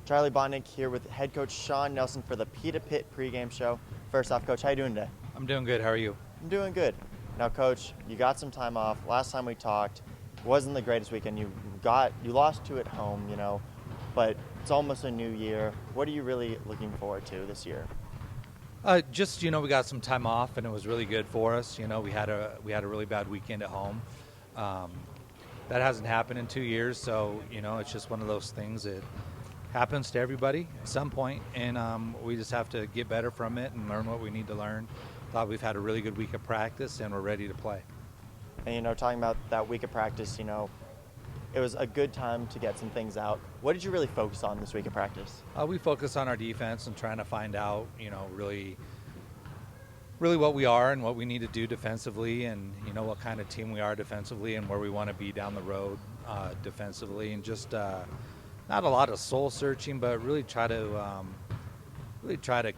Charlie Bonnick here with head coach Shawn Nelson for the PitaPit Pregame show. First off, coach, how you doing today? I'm doing good. How are you? I'm doing good. Now, coach, you got some time off. Last time we talked, wasn't the greatest weekend. You lost two at home, but it's almost a new year. What are you really looking forward to this year? We got some time off, and it was really good for us. We had a really bad weekend at home. That hasn't happened in 2 years, so it's just one of those things that happens to everybody at some point, and we just have to get better from it and learn what we need to learn. Thought we've had a really good week of practice, and we're ready to play. And talking about that week of practice, it was a good time to get some things out. What did you really focus on this week of practice? We focus on our defense and trying to find out, really what we are and what we need to do defensively, and what kind of team we are defensively and where we want to be down the road defensively, and just not a lot of soul searching, but really try to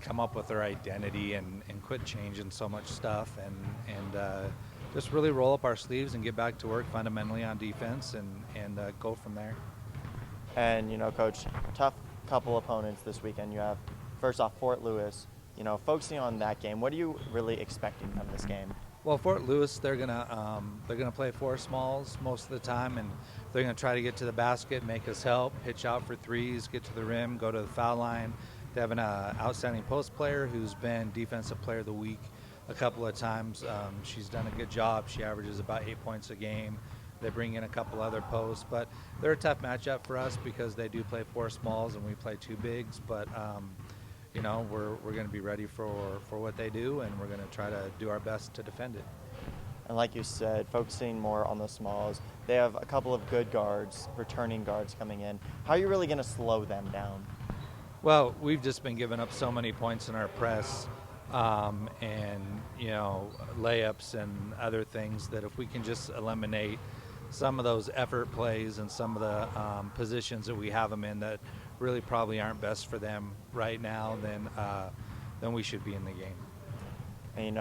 come up with our identity and quit changing so much stuff, and just really roll up our sleeves and get back to work fundamentally on defense and go from there. And Coach, tough couple opponents this weekend. You have first off Fort Lewis. Focusing on that game, what are you really expecting from this game? Well, Fort Lewis, they're gonna play four smalls most of the time, and they're gonna try to get to the basket, make us help, pitch out for threes, get to the rim, go to the foul line. They have an outstanding post player who's been defensive player of the week a couple of times. She's done a good job. She averages about 8 points a game. They bring in a couple other posts, but they're a tough matchup for us because they do play four smalls and we play two bigs. But we're going to be ready for what they do, and we're going to try to do our best to defend it. And like you said, focusing more on the smalls, they have a couple of good guards, returning guards coming in. How are you really going to slow them down? Well, we've just been giving up so many points in our press, and layups and other things, that if we can just eliminate some of those effort plays and some of the positions that we have them in that really probably aren't best for them right now, then we should be in the game. And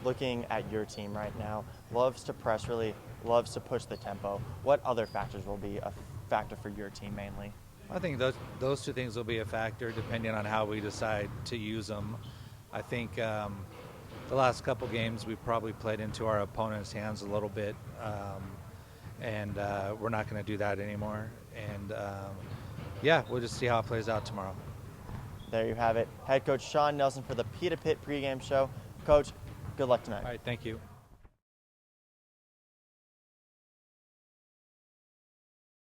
looking at your team right now, loves to press, really loves to push the tempo. What other factors will be a factor for your team mainly? I think those two things will be a factor depending on how we decide to use them. I think the last couple games we probably played into our opponent's hands a little bit, and we're not going to do that anymore. And we'll just see how it plays out tomorrow. There you have it. Head coach Shawn Nelson for the PitaPit Pregame show. Coach, good luck tonight. All right, thank you.